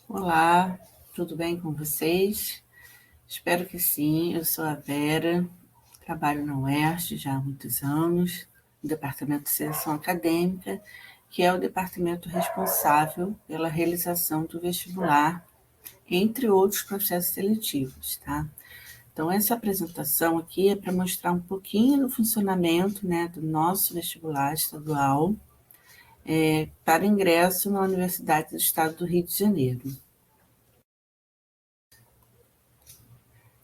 Olá, tudo bem com vocês? Espero que sim. Eu sou a Vera, trabalho na UERJ já há muitos anos, no Departamento de Seleção Acadêmica, que é o departamento responsável pela realização do vestibular, entre outros processos seletivos, tá? Então, essa apresentação aqui é para mostrar um pouquinho do funcionamento, né, do nosso vestibular estadual para ingresso na Universidade do Estado do Rio de Janeiro.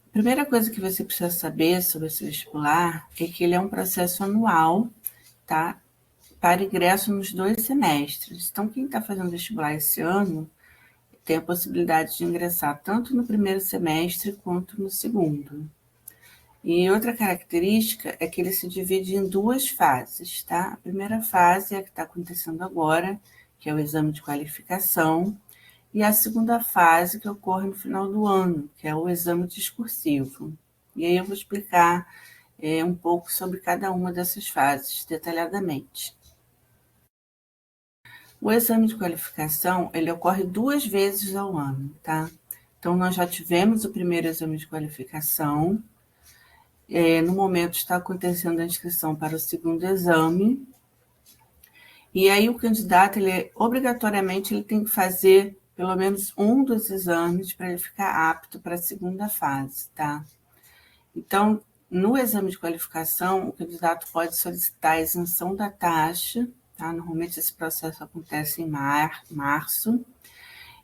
A primeira coisa que você precisa saber sobre esse vestibular é que ele é um processo anual, tá? Para ingresso nos 2 semestres. Então, quem está fazendo vestibular esse ano tem a possibilidade de ingressar tanto no primeiro semestre quanto no segundo. E outra característica é que ele se divide em 2 fases, tá? A primeira fase é a que está acontecendo agora, que é o exame de qualificação, e a segunda fase, que ocorre no final do ano, que é o exame discursivo. E aí eu vou explicar um pouco sobre cada uma dessas fases, detalhadamente. O exame de qualificação, ele ocorre 2 vezes ao ano, tá? Então, nós já tivemos o primeiro exame de qualificação, no momento está acontecendo a inscrição para o segundo exame, e aí o candidato, obrigatoriamente, ele tem que fazer pelo menos um dos exames para ele ficar apto para a segunda fase, tá? Então, no exame de qualificação, o candidato pode solicitar a isenção da taxa, tá? Normalmente esse processo acontece em março,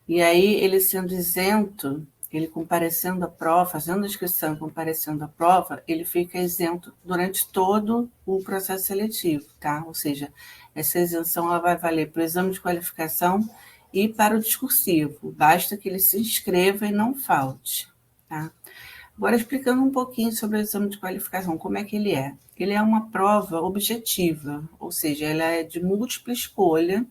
e aí ele sendo isento, ele comparecendo à prova, fazendo a inscrição e comparecendo à prova, ele fica isento durante todo o processo seletivo, tá? Ou seja, essa isenção ela vai valer para o exame de qualificação e para o discursivo. Basta que ele se inscreva e não falte, tá? Agora, explicando um pouquinho sobre o exame de qualificação, como é que ele é? Ele é uma prova objetiva, ou seja, ela é de múltipla escolha,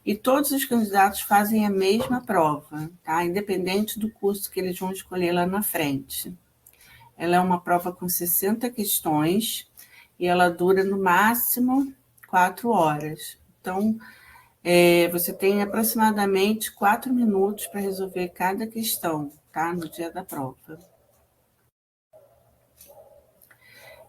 e todos os candidatos fazem a mesma prova, tá? Independente do curso que eles vão escolher lá na frente. Ela é uma prova com 60 questões e ela dura no máximo 4 horas. Então, você tem aproximadamente 4 minutos para resolver cada questão, tá? No dia da prova.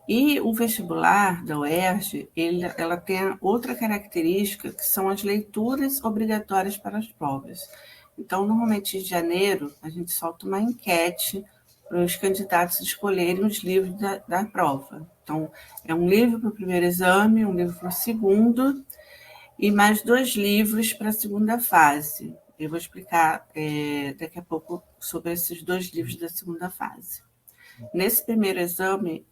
E o vestibular da UERJ, ela tem outra característica, que são as leituras obrigatórias para as provas. Então, normalmente, em janeiro, a gente solta uma enquete para os candidatos escolherem os livros da prova. Então, é um livro para o primeiro exame, um livro para o segundo, e mais 2 livros para a segunda fase. Eu vou explicar daqui a pouco sobre esses 2 livros da segunda fase. Nesse primeiro exame,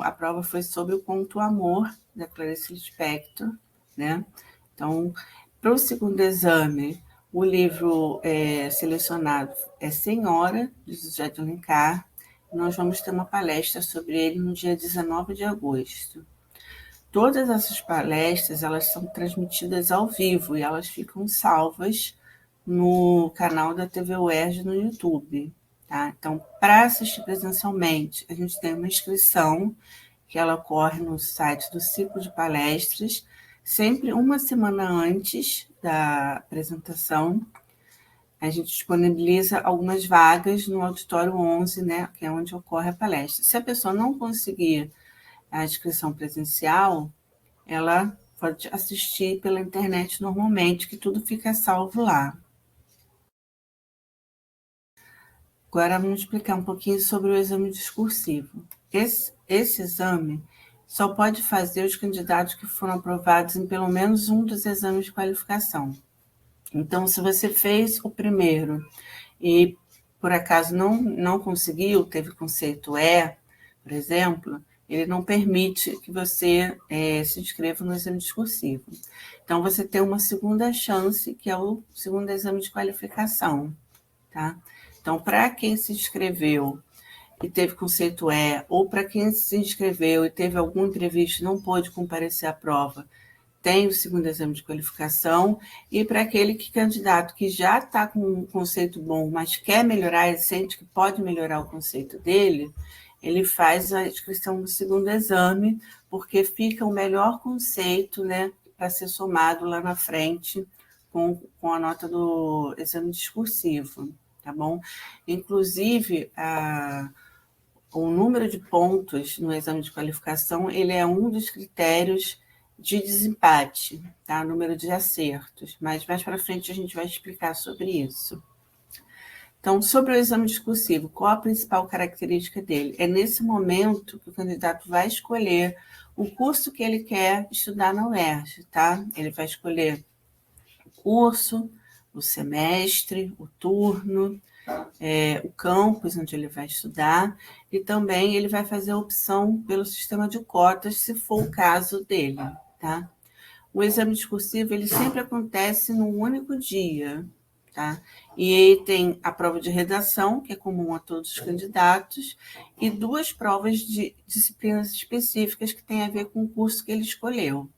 a prova foi sobre o conto Amor, da Clarice Lispector, né? Então, para o segundo exame, o livro selecionado é Senhora, de José de Alencar. Nós vamos ter uma palestra sobre ele no dia 19 de agosto. Todas essas palestras, elas são transmitidas ao vivo e elas ficam salvas no canal da TV UERJ no YouTube. Tá? Então, para assistir presencialmente, a gente tem uma inscrição que ela ocorre no site do ciclo de palestras, sempre uma semana antes da apresentação. A gente disponibiliza algumas vagas no auditório 11, né, que é onde ocorre a palestra. Se a pessoa não conseguir a inscrição presencial, ela pode assistir pela internet normalmente, que tudo fica salvo lá. Agora vamos explicar um pouquinho sobre o exame discursivo. Esse exame só pode fazer os candidatos que foram aprovados em pelo menos um dos exames de qualificação. Então, se você fez o primeiro e por acaso não conseguiu, teve conceito E, por exemplo, ele não permite que você se inscreva no exame discursivo. Então, você tem uma segunda chance, que é o segundo exame de qualificação, tá? Então, para quem se inscreveu e teve conceito E, ou para quem se inscreveu e teve algum imprevisto e não pôde comparecer à prova, tem o segundo exame de qualificação, e para aquele candidato que já está com um conceito bom, mas quer melhorar, ele sente que pode melhorar o conceito dele, ele faz a inscrição no segundo exame, porque fica o melhor conceito, né, para ser somado lá na frente com a nota do exame discursivo, tá bom? Inclusive, o número de pontos no exame de qualificação, ele é um dos critérios de desempate, tá? Número de acertos, mas mais para frente a gente vai explicar sobre isso. Então, sobre o exame discursivo, qual a principal característica dele? É nesse momento que o candidato vai escolher o curso que ele quer estudar na UERJ, tá? Ele vai escolher o curso, o semestre, o turno, o campus onde ele vai estudar, e também ele vai fazer a opção pelo sistema de cotas, se for o caso dele, tá? O exame discursivo, ele sempre acontece num único dia, tá? E aí tem a prova de redação, que é comum a todos os candidatos, e 2 provas de disciplinas específicas que têm a ver com o curso que ele escolheu.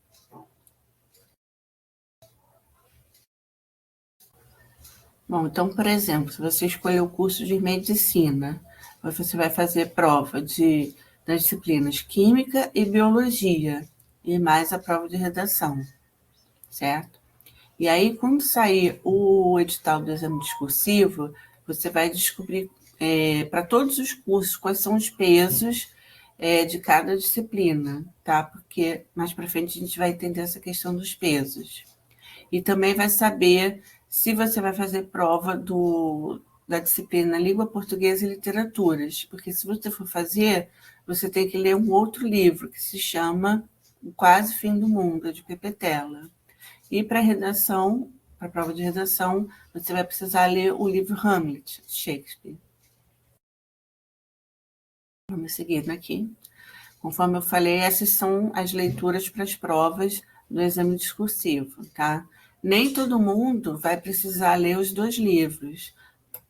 Bom, então, por exemplo, se você escolher o curso de medicina, você vai fazer prova das disciplinas Química e Biologia, e mais a prova de redação, certo? E aí, quando sair o edital do exame discursivo, você vai descobrir para todos os cursos quais são os pesos de cada disciplina, tá? Porque mais para frente a gente vai entender essa questão dos pesos. E também vai saber se você vai fazer prova da disciplina Língua Portuguesa e Literaturas, porque se você for fazer, você tem que ler um outro livro que se chama O Quase Fim do Mundo, de Pepe Tela. E para redação, para a prova de redação, você vai precisar ler o livro Hamlet, de Shakespeare. Vamos seguindo aqui. Conforme eu falei, essas são as leituras para as provas do exame discursivo, tá? Nem todo mundo vai precisar ler os 2 livros.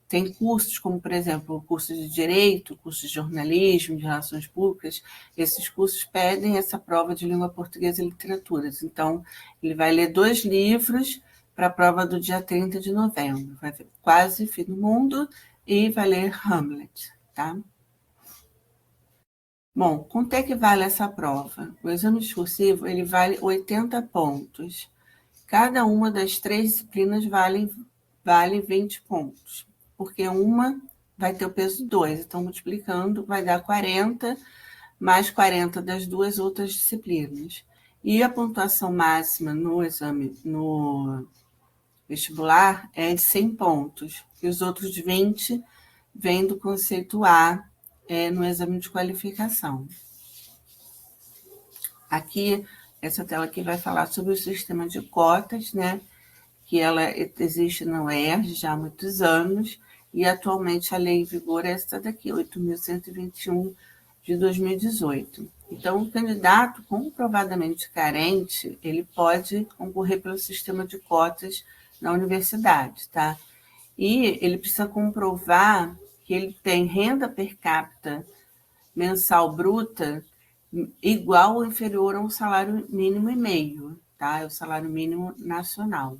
Tem cursos, como, por exemplo, o curso de Direito, curso de Jornalismo, de Relações Públicas. Esses cursos pedem essa prova de Língua Portuguesa e Literaturas. Então, ele vai ler 2 livros para a prova do dia 30 de novembro. Vai ver Quase Fim do Mundo e vai ler Hamlet, tá? Bom, quanto é que vale essa prova? O exame discursivo, ele vale 80 pontos. Cada uma das 3 disciplinas vale 20 pontos, porque uma vai ter o peso 2, então multiplicando vai dar 40, mais 40 das 2 outras disciplinas. E a pontuação máxima no exame, no vestibular, é de 100 pontos, e os outros 20 vêm do conceito A, no exame de qualificação. Aqui, essa tela aqui vai falar sobre o sistema de cotas, né? Que ela existe na UERJ já há muitos anos, e atualmente a lei em vigor é essa daqui, 8.121 de 2018. Então, o candidato comprovadamente carente, ele pode concorrer pelo sistema de cotas na universidade, tá? E ele precisa comprovar que ele tem renda per capita mensal bruta igual ou inferior a um salário mínimo e meio, tá? É o salário mínimo nacional.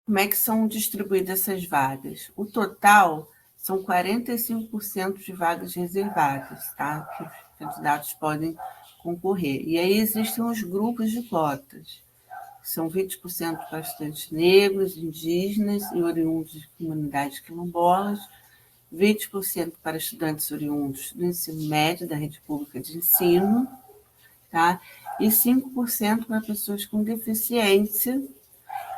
Como é que são distribuídas essas vagas? O total são 45% de vagas reservadas, tá? Que os candidatos podem concorrer. E aí existem os grupos de cotas. São 20% para estudantes negros, indígenas e oriundos de comunidades quilombolas, 20% para estudantes oriundos do ensino médio da rede pública de ensino, tá? E 5% para pessoas com deficiência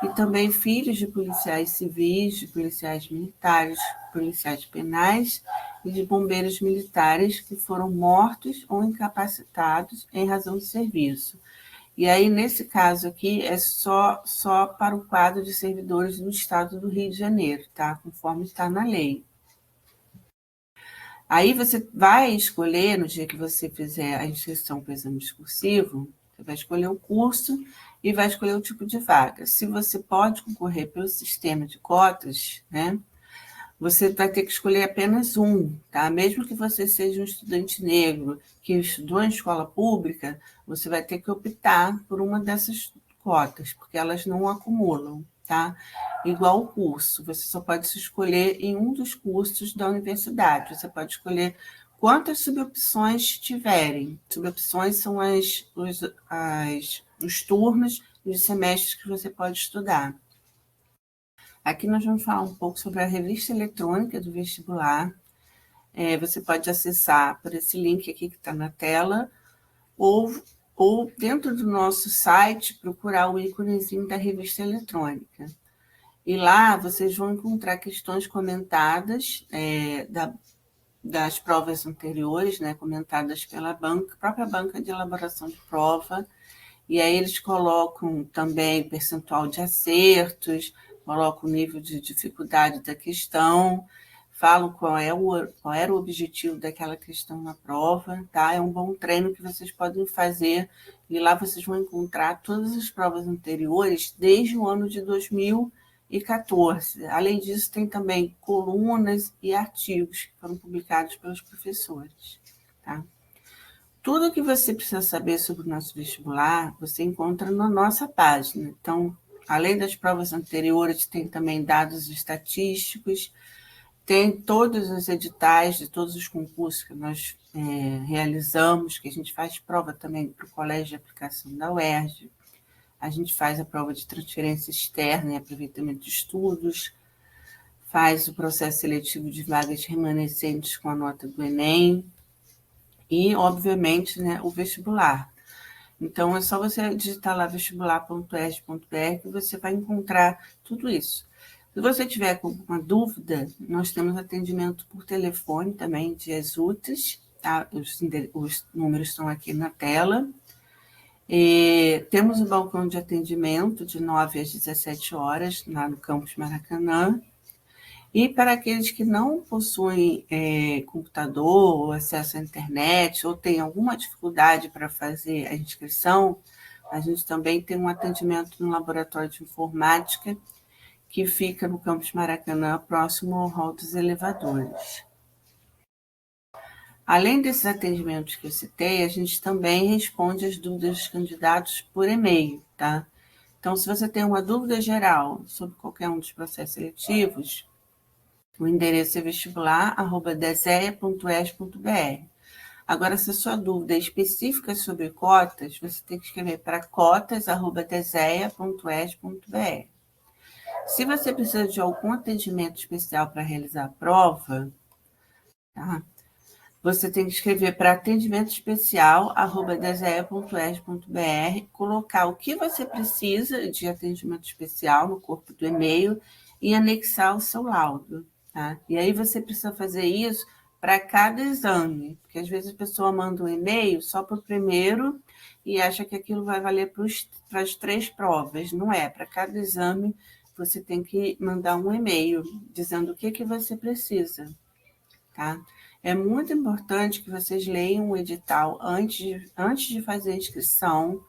e também filhos de policiais civis, de policiais militares, policiais penais e de bombeiros militares que foram mortos ou incapacitados em razão de serviço. E aí, nesse caso aqui, é só para o quadro de servidores do Estado do Rio de Janeiro, tá? Conforme está na lei. Aí você vai escolher, no dia que você fizer a inscrição para o exame discursivo, você vai escolher o curso e vai escolher o tipo de vaga. Se você pode concorrer pelo sistema de cotas, né, você vai ter que escolher apenas um, tá? Mesmo que você seja um estudante negro que estudou em escola pública, você vai ter que optar por uma dessas cotas, porque elas não acumulam, tá? Igual o curso, você só pode se escolher em um dos cursos da universidade. Você pode escolher quantas subopções tiverem. Subopções são os turnos os semestres que você pode estudar. Aqui nós vamos falar um pouco sobre a revista eletrônica do vestibular. Você pode acessar por esse link aqui que está na tela, ou dentro do nosso site, procurar o íconezinho da revista eletrônica. E lá vocês vão encontrar questões comentadas das provas anteriores, né, comentadas pela própria banca de elaboração de prova, e aí eles colocam também o percentual de acertos, colocam o nível de dificuldade da questão, falam qual era o objetivo daquela questão na prova, tá? É um bom treino que vocês podem fazer, e lá vocês vão encontrar todas as provas anteriores desde o ano de 2014. Além disso, tem também colunas e artigos que foram publicados pelos professores, tá? Tudo que você precisa saber sobre o nosso vestibular, você encontra na nossa página. Então, além das provas anteriores, tem também dados estatísticos, tem todos os editais de todos os concursos que nós realizamos, que a gente faz prova também para o Colégio de Aplicação da UERJ, a gente faz a prova de transferência externa e aproveitamento de estudos, faz o processo seletivo de vagas remanescentes com a nota do Enem e, obviamente, né, o vestibular. Então, é só você digitar lá vestibular.erj.br que você vai encontrar tudo isso. Se você tiver com alguma dúvida, nós temos atendimento por telefone também, dias úteis, tá? Os números estão aqui na tela. Temos um balcão de atendimento de 9 às 17 horas, lá no campus Maracanã. E para aqueles que não possuem computador ou acesso à internet, ou têm alguma dificuldade para fazer a inscrição, a gente também tem um atendimento no laboratório de informática, que fica no campus Maracanã, próximo ao hall dos elevadores. Além desses atendimentos que eu citei, a gente também responde as dúvidas dos candidatos por e-mail, tá? Então, se você tem uma dúvida geral sobre qualquer um dos processos seletivos, o endereço é vestibular@desea.es.br. Agora, se a sua dúvida é específica sobre cotas, você tem que escrever para cotas@desea.es.br. Se você precisa de algum atendimento especial para realizar a prova, tá? Você tem que escrever para atendimentoespecial@desea.es.br, colocar o que você precisa de atendimento especial no corpo do e-mail e anexar o seu laudo, tá? E aí você precisa fazer isso para cada exame, porque às vezes a pessoa manda um e-mail só para o primeiro e acha que aquilo vai valer para as 3 provas. Não é, para cada exame você tem que mandar um e-mail dizendo o que você precisa, tá? É muito importante que vocês leiam o edital antes de fazer a inscrição,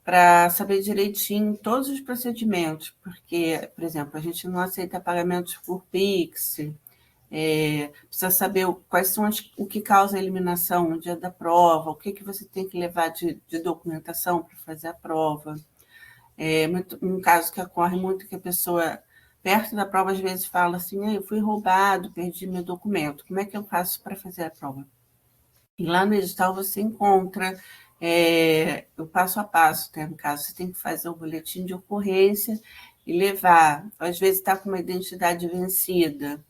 para saber direitinho todos os procedimentos, porque, por exemplo, a gente não aceita pagamentos por Pix, precisa saber quais são o que causa a eliminação no dia da prova, o que você tem que levar de documentação para fazer a prova. Um caso que ocorre muito que a pessoa, perto da prova, às vezes fala assim, eu fui roubado, perdi meu documento, como é que eu faço para fazer a prova? E lá no edital você encontra o passo a passo, né? No caso, você tem que fazer o boletim de ocorrência e levar, às vezes está com uma identidade vencida.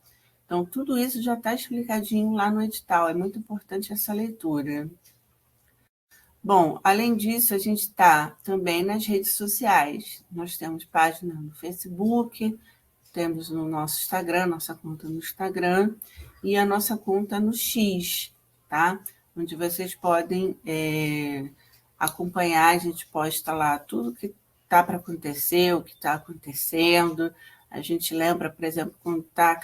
Então, tudo isso já está explicadinho lá no edital, é muito importante essa leitura. Bom, além disso, a gente está também nas redes sociais. Nós temos página no Facebook, temos no nosso Instagram, nossa conta no Instagram, e a nossa conta no X, tá? Onde vocês podem acompanhar, a gente posta lá tudo que está para acontecer, o que está acontecendo. A gente lembra, por exemplo, quando está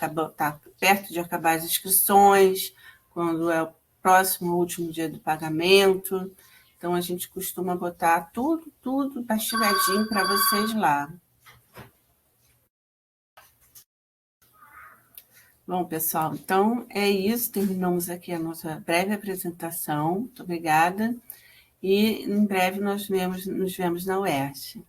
perto de acabar as inscrições, quando é o próximo último dia do pagamento. Então, a gente costuma botar tudo mastigadinho para vocês lá. Bom, pessoal, então é isso. Terminamos aqui a nossa breve apresentação. Muito obrigada. E em breve nos vemos na UERJ.